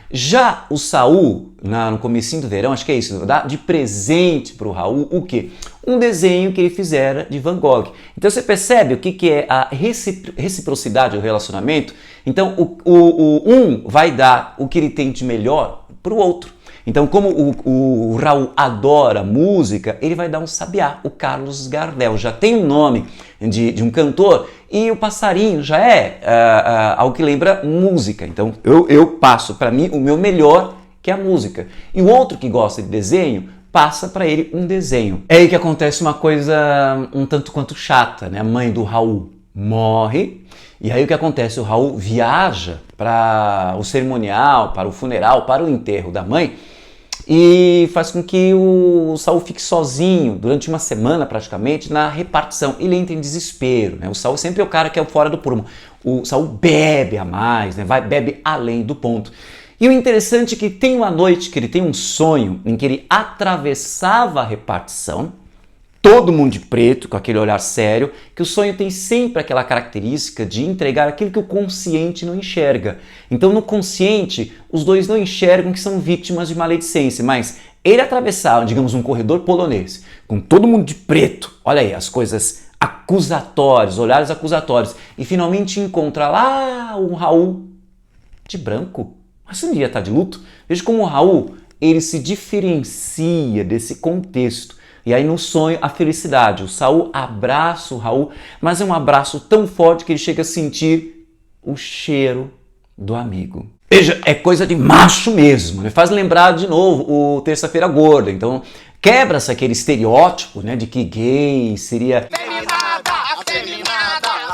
Já o Saul, no comecinho do verão, acho que é isso, dá de presente para o Raul o quê? Um desenho que ele fizera de Van Gogh. Então você percebe o que é a reciprocidade do relacionamento? Então um vai dar o que ele tem de melhor para o outro. Então como o Raul adora música, ele vai dar um sabiá, o Carlos Gardel. Já tem um nome de um cantor e o passarinho já é algo que lembra música. Então eu passo para mim o meu melhor, que é a música. E o outro que gosta de desenho, passa para ele um desenho. É aí que acontece uma coisa um tanto quanto chata, né? A mãe do Raul morre, e aí o que acontece? O Raul viaja para o cerimonial, para o funeral, para o enterro da mãe, e faz com que o Saul fique sozinho durante uma semana praticamente na repartição. Ele entra em desespero, né? O Saul sempre é o cara que é fora do prumo. O Saul bebe a mais, né? Bebe além do ponto. E o interessante é que tem uma noite que ele tem um sonho em que ele atravessava a repartição, todo mundo de preto, com aquele olhar sério, que o sonho tem sempre aquela característica de entregar aquilo que o consciente não enxerga. Então, no consciente, os dois não enxergam que são vítimas de maledicência, mas ele atravessava, digamos, um corredor polonês, com todo mundo de preto, olha aí, as coisas acusatórias, olhares acusatórios, e finalmente encontra lá o Raul de branco. Mas você não ia estar de luto? Veja como o Raul, ele se diferencia desse contexto. E aí no sonho, a felicidade. O Saul abraça o Raul, mas é um abraço tão forte que ele chega a sentir o cheiro do amigo. Veja, é coisa de macho mesmo, né? Faz lembrar de novo o Terça-feira Gorda. Então quebra-se aquele estereótipo, né, de que gay seria...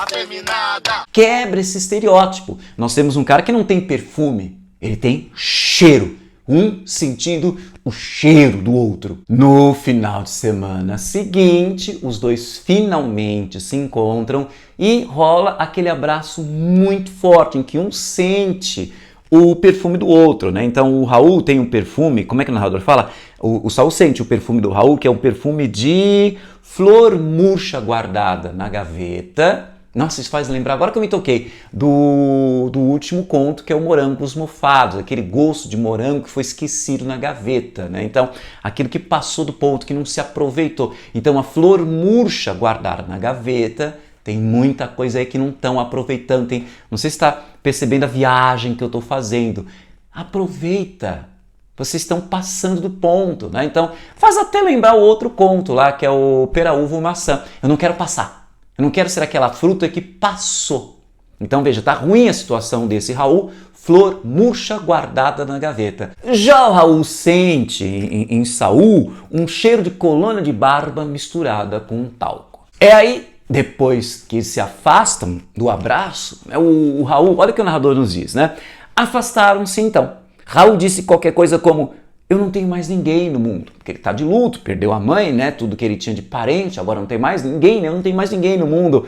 Afeminada. Quebra esse estereótipo. Nós temos um cara que não tem perfume, ele tem cheiro. um sentindo o cheiro do outro. No final de semana seguinte, os dois finalmente se encontram e rola aquele abraço muito forte em que um sente o perfume do outro, né? Então o Raul tem um perfume, como é que o narrador fala? O Saul sente o perfume do Raul, que é um perfume de flor murcha guardada na gaveta. Nossa, isso faz lembrar, agora que eu me toquei, do último conto, que é o Morangos Mofados, aquele gosto de morango que foi esquecido na gaveta, né? Então, aquilo que passou do ponto, que não se aproveitou. Então, a flor murcha guardada na gaveta, tem muita coisa aí que não estão aproveitando. Não sei se está percebendo a viagem que eu estou fazendo. Aproveita! Vocês estão passando do ponto, né? Então, faz até lembrar o outro conto lá, que é o Pera, Uva, Maçã. Eu não quero passar. Eu não quero ser aquela fruta que passou. Então, veja, tá ruim a situação desse Raul, flor murcha guardada na gaveta. Já o Raul sente em Saul um cheiro de colônia de barba misturada com talco. É aí, depois que se afastam do abraço, o Raul, olha o que o narrador nos diz, né? Afastaram-se então. Raul disse qualquer coisa como: eu não tenho mais ninguém no mundo, porque ele está de luto, perdeu a mãe, né? Tudo que ele tinha de parente, agora não tem mais ninguém, né? Eu não tenho mais ninguém no mundo.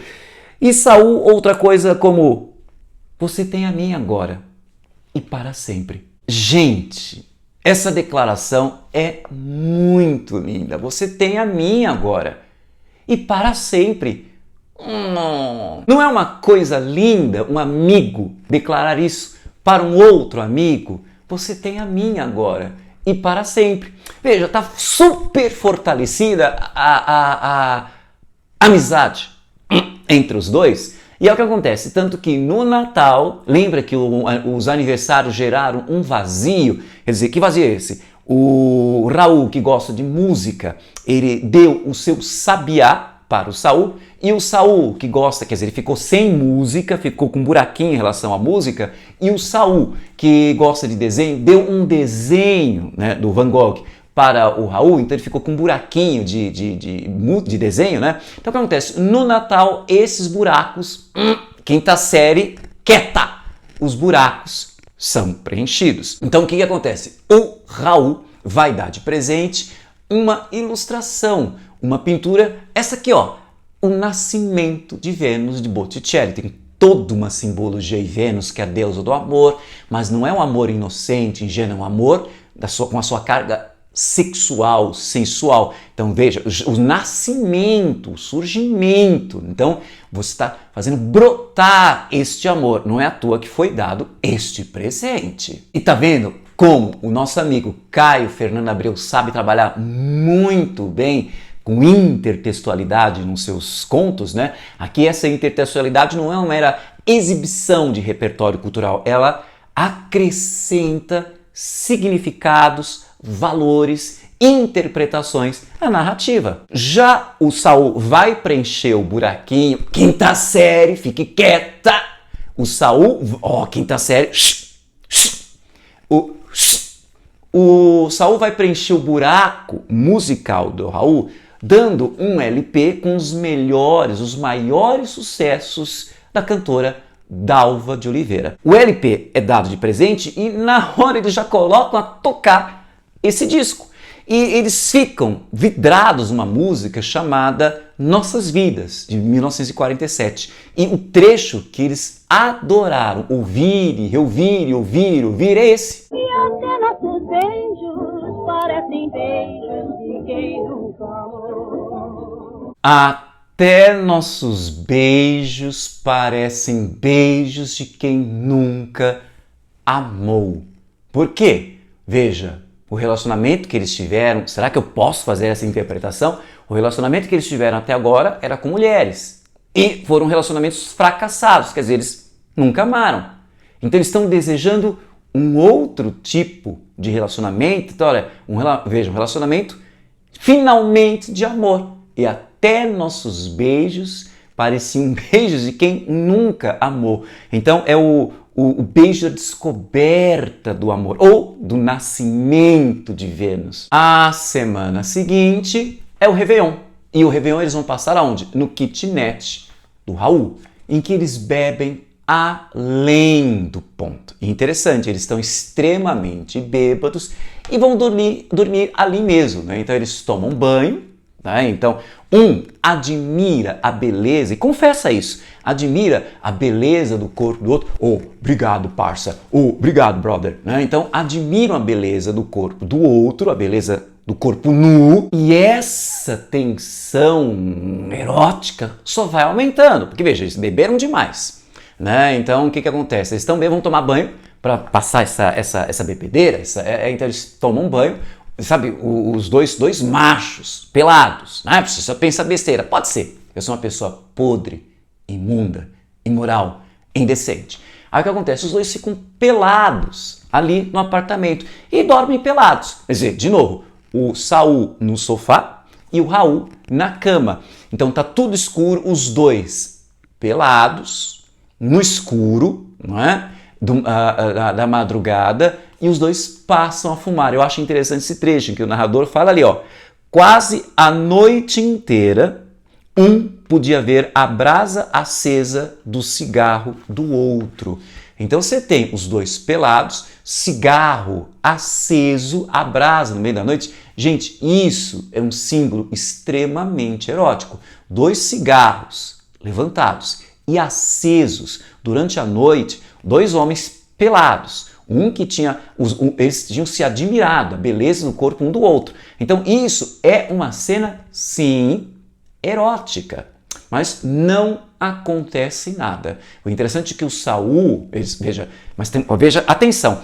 E Saul, outra coisa como: você tem a mim agora e para sempre. Gente, essa declaração é muito linda. Você tem a mim agora e para sempre. Não é uma coisa linda um amigo declarar isso para um outro amigo? Você tem a mim agora e para sempre. Veja, está super fortalecida a amizade entre os dois. E é o que acontece, tanto que no Natal, lembra que os aniversários geraram um vazio? Quer dizer, que vazio é esse? O Raul, que gosta de música, ele deu o seu sabiá para o Saul, e o Saul, que gosta, quer dizer, ele ficou sem música, ficou com um buraquinho em relação à música, e o Saul, que gosta de desenho, deu um desenho, né, do Van Gogh para o Raul, então ele ficou com um buraquinho de desenho, né? Então o que acontece? No Natal, esses buracos, quinta série, quieta! Os buracos são preenchidos. Então o que acontece? O Raul vai dar de presente uma ilustração, uma pintura, essa aqui, ó, o Nascimento de Vênus de Botticelli. Tem toda uma simbologia em Vênus, que é a deusa do amor, mas não é um amor inocente, ingênuo, é um amor com a sua carga sexual, sensual. Então veja, o nascimento, o surgimento. Então você está fazendo brotar este amor. Não é à toa que foi dado este presente. E tá vendo como o nosso amigo Caio Fernando Abreu sabe trabalhar muito bem com intertextualidade nos seus contos, né? Aqui essa intertextualidade não é uma mera exibição de repertório cultural, ela acrescenta significados, valores, interpretações à narrativa. Já o Saul vai preencher o buraquinho, quinta série, fique quieta. O Saul, quinta série, o Saul vai preencher o buraco musical do Raul dando um LP com os melhores, os maiores sucessos da cantora Dalva de Oliveira. O LP é dado de presente e na hora eles já colocam a tocar esse disco. E eles ficam vidrados numa música chamada Nossas Vidas, de 1947. E o trecho que eles adoraram ouvir e ouvir é esse. E até nossos beijos parecem beijos de quem nunca amou. Até nossos beijos parecem beijos de quem nunca amou. Por quê? Veja, o relacionamento que eles tiveram, será que eu posso fazer essa interpretação? O relacionamento que eles tiveram até agora era com mulheres. E foram relacionamentos fracassados, quer dizer, eles nunca amaram. Então eles estão desejando um outro tipo de relacionamento. Então, olha, veja, um relacionamento finalmente de amor. E até nossos beijos pareciam beijos de quem nunca amou. Então é o beijo da descoberta do amor, ou do nascimento de Vênus. A semana seguinte é o Réveillon. E o Réveillon eles vão passar aonde? No kitnet do Raul, em que eles bebem além do ponto. E interessante, eles estão extremamente bêbados e vão dormir ali mesmo, né? Então eles tomam banho, né? Então um admira a beleza e confessa isso, admira a beleza do corpo do outro. Oh, obrigado, parça. Oh, obrigado, brother. Né? Então admiram a beleza do corpo do outro, a beleza do corpo nu, e essa tensão erótica só vai aumentando, porque veja, eles beberam demais, né? Então o que acontece? Eles estão bem, vão tomar banho para passar essa bebedeira, então eles tomam banho, sabe, os dois machos pelados, né? Você só pensa besteira, pode ser, eu sou uma pessoa podre, imunda, imoral, indecente. Aí o que acontece? Os dois ficam pelados ali no apartamento e dormem pelados, quer dizer, de novo, o Saul no sofá e o Raul na cama. Então tá tudo escuro, os dois pelados, no escuro, não é? Da madrugada, e os dois passam a fumar. Eu acho interessante esse trecho em que o narrador fala ali, ó, quase a noite inteira, um podia ver a brasa acesa do cigarro do outro. Então você tem os dois pelados, cigarro aceso, a brasa no meio da noite. Gente, isso é um símbolo extremamente erótico. Dois cigarros levantados e acesos durante a noite, dois homens pelados. Eles tinham se admirado, a beleza do corpo um do outro. Então isso é uma cena, sim, erótica. Mas não acontece nada. O interessante é que o Saul, veja, atenção,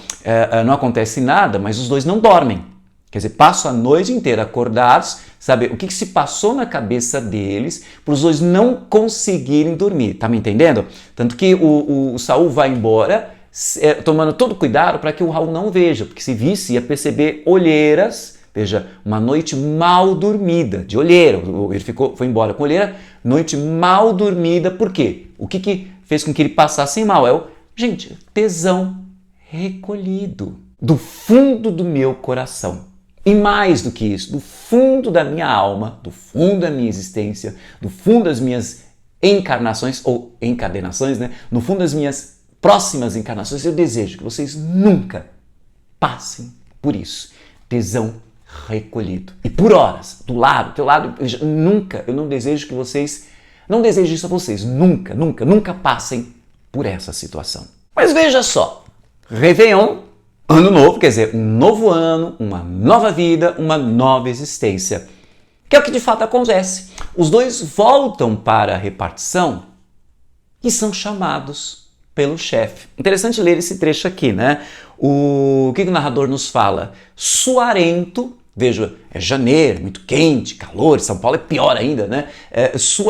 não acontece nada, mas os dois não dormem. Quer dizer, passam a noite inteira acordados, sabe? O que se passou na cabeça deles para os dois não conseguirem dormir, tá me entendendo? Tanto que o Saul vai embora, tomando todo cuidado para que o Raul não veja, porque se visse ia perceber olheiras. Veja, uma noite mal dormida, de olheira, ele foi embora com olheira, noite mal dormida, por quê? O que fez com que ele passasse mal? Gente, tesão recolhido do fundo do meu coração. E mais do que isso, do fundo da minha alma, do fundo da minha existência, do fundo das minhas encarnações, ou encadenações, né? No fundo das minhas próximas encarnações, eu desejo que vocês nunca passem por isso. Tesão recolhido. E por horas, do teu lado, eu não desejo que vocês, não desejo isso a vocês, nunca passem por essa situação. Mas veja só, Réveillon, ano novo, quer dizer, um novo ano, uma nova vida, uma nova existência, que é o que de fato acontece. Os dois voltam para a repartição e são chamados pelo chefe. Interessante ler esse trecho aqui, né? O que o narrador nos fala? Suarento, veja, é janeiro, muito quente, calor, São Paulo é pior ainda, né?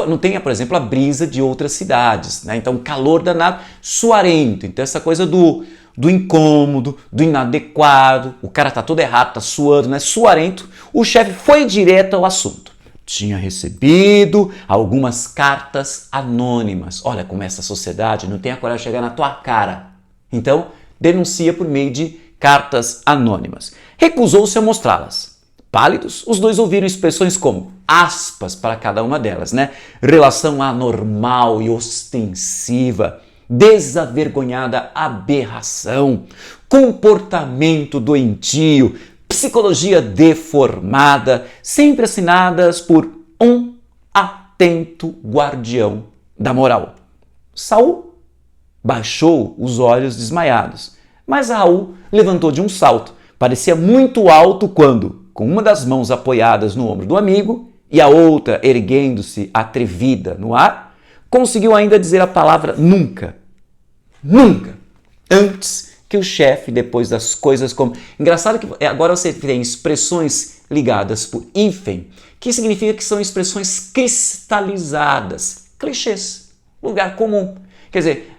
Não tem, por exemplo, a brisa de outras cidades, né? Então, calor danado, suarento. Então, essa coisa do incômodo, do inadequado, o cara tá todo errado, tá suando, né? Suarento, o chefe foi direto ao assunto. Tinha recebido algumas cartas anônimas. Olha como essa sociedade não tem a coragem de chegar na tua cara. Então, denuncia por meio de cartas anônimas. Recusou-se a mostrá-las. Pálidos, os dois ouviram expressões como aspas para cada uma delas, né? Relação anormal e ostensiva, desavergonhada aberração, comportamento doentio, psicologia deformada, sempre assinadas por um atento guardião da moral. Saul baixou os olhos desmaiados, mas Raul levantou de um salto. Parecia muito alto quando, com uma das mãos apoiadas no ombro do amigo e a outra erguendo-se atrevida no ar, conseguiu ainda dizer a palavra nunca. Nunca! Antes que o chefe, depois das coisas como... Engraçado que agora você tem expressões ligadas por hífen, que significa que são expressões cristalizadas, clichês, lugar comum. Quer dizer,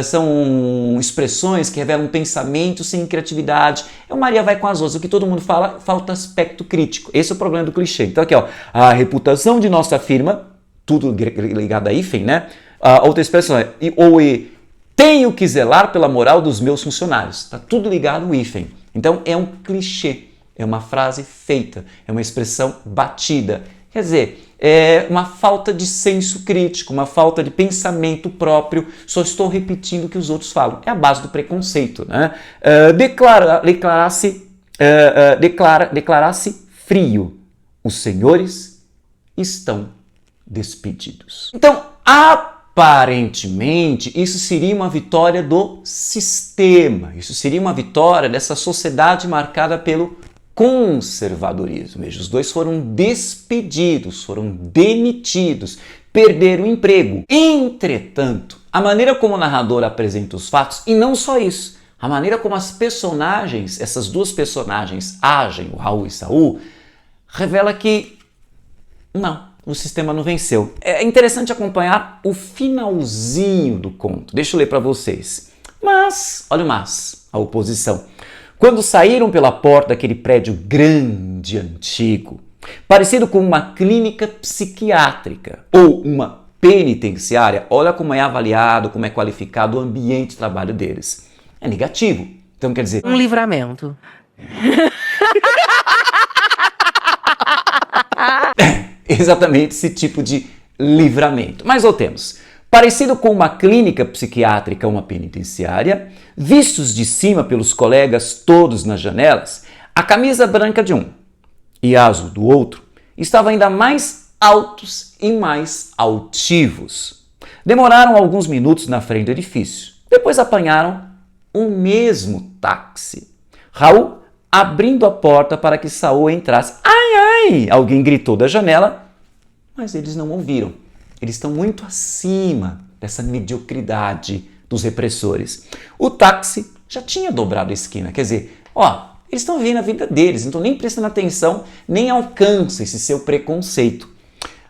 são expressões que revelam pensamento sem criatividade. Maria vai com as outras. O que todo mundo fala, falta aspecto crítico. Esse é o problema do clichê. Então aqui, ó, a reputação de nossa firma, tudo ligado a hífen, né? Outra expressão é, tenho que zelar pela moral dos meus funcionários. Está tudo ligado ao hífen. Então é um clichê, é uma frase feita, é uma expressão batida. Quer dizer, uma falta de senso crítico, uma falta de pensamento próprio, só estou repetindo o que os outros falam. É a base do preconceito, né? Declarar-se frio. Os senhores estão despedidos. Então, aparentemente, isso seria uma vitória do sistema. Isso seria uma vitória dessa sociedade marcada pelo conservadorismo. Veja, os dois foram despedidos, foram demitidos, perderam o emprego. Entretanto, a maneira como o narrador apresenta os fatos, e não só isso, a maneira como as personagens, essas duas personagens agem, o Raul e Saul, revela que não, o sistema não venceu. É interessante acompanhar o finalzinho do conto. Deixa eu ler para vocês. Mas, olha o mas, a oposição. Quando saíram pela porta daquele prédio grande, antigo, parecido com uma clínica psiquiátrica ou uma penitenciária, olha como é avaliado, como é qualificado o ambiente de trabalho deles. É negativo. Então quer dizer... Um livramento. Exatamente esse tipo de livramento. Mas voltemos. Parecido com uma clínica psiquiátrica ou uma penitenciária, vistos de cima pelos colegas todos nas janelas, a camisa branca de um e a azul do outro estavam ainda mais altos e mais altivos. Demoraram alguns minutos na frente do edifício. Depois apanharam o mesmo táxi. Raul abrindo a porta para que Saul entrasse. Ai, ai! Alguém gritou da janela, mas eles não ouviram. Eles estão muito acima dessa mediocridade dos repressores. O táxi já tinha dobrado a esquina. Quer dizer, eles estão vivendo a vida deles, não estão nem prestando atenção, nem alcançam esse seu preconceito.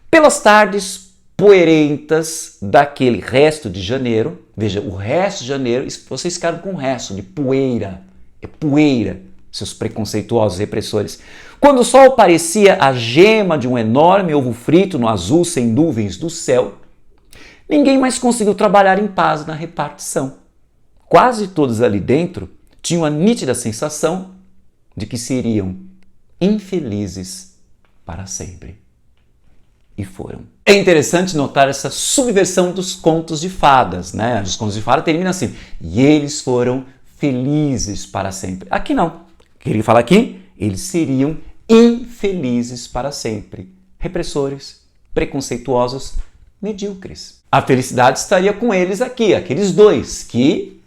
Pelas tardes poeirentas daquele resto de janeiro, veja, o resto de janeiro, vocês ficaram com o resto de poeira. É poeira, seus preconceituosos repressores. Quando o sol parecia a gema de um enorme ovo frito no azul sem nuvens do céu, ninguém mais conseguiu trabalhar em paz na repartição. Quase todos ali dentro tinham a nítida sensação de que seriam infelizes para sempre. E foram. É interessante notar essa subversão dos contos de fadas, né? Os contos de fadas terminam assim, e eles foram felizes para sempre. Aqui não. O que ele fala aqui? Eles seriam infelizes para sempre. Repressores, preconceituosos, medíocres. A felicidade estaria com eles aqui, aqueles dois que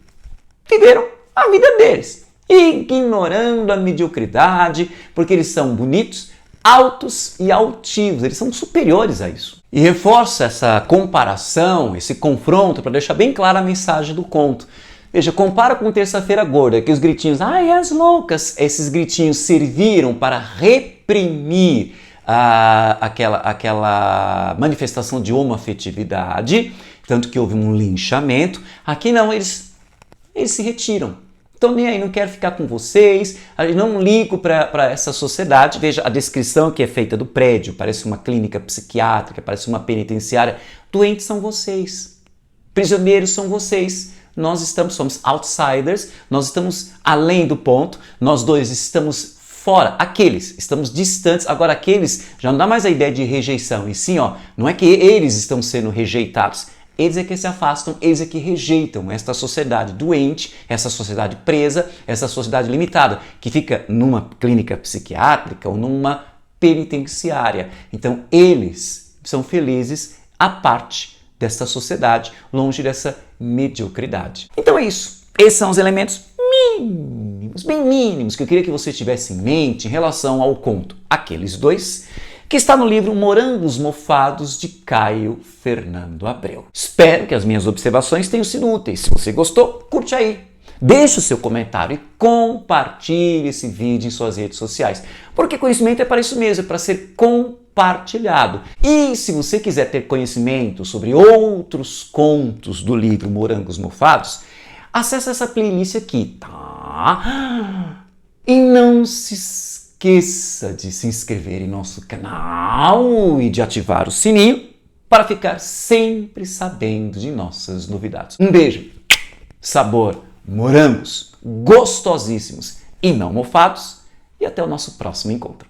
viveram a vida deles, ignorando a mediocridade, porque eles são bonitos, altos e altivos, eles são superiores a isso. E reforça essa comparação, esse confronto, para deixar bem clara a mensagem do conto. Veja, compara com Terça-feira Gorda, que os gritinhos, ai, as loucas, esses gritinhos serviram para reprimir aquela manifestação de homoafetividade, tanto que houve um linchamento. Aqui não, eles se retiram. Então nem aí, não quero ficar com vocês, não ligo para essa sociedade. Veja a descrição que é feita do prédio, parece uma clínica psiquiátrica, parece uma penitenciária. Doentes são vocês, prisioneiros são vocês. Nós somos outsiders, nós estamos além do ponto, nós dois estamos fora, aqueles, estamos distantes. Agora aqueles já não dá mais a ideia de rejeição, e sim, não é que eles estão sendo rejeitados, eles é que se afastam, eles é que rejeitam esta sociedade doente, essa sociedade presa, essa sociedade limitada, que fica numa clínica psiquiátrica ou numa penitenciária. Então eles são felizes à parte dessa sociedade, longe dessa mediocridade. Então é isso. Esses são os elementos mínimos, bem mínimos, que eu queria que você tivesse em mente em relação ao conto Aqueles Dois, que está no livro Morangos Mofados de Caio Fernando Abreu. Espero que as minhas observações tenham sido úteis. Se você gostou, curte aí. Deixe o seu comentário e compartilhe esse vídeo em suas redes sociais. Porque conhecimento é para isso mesmo, é para ser compartilhado. E se você quiser ter conhecimento sobre outros contos do livro Morangos Mofados, acesse essa playlist aqui, tá? E não se esqueça de se inscrever em nosso canal e de ativar o sininho para ficar sempre sabendo de nossas novidades. Um beijo, sabor morangos, gostosíssimos e não mofados, e até o nosso próximo encontro.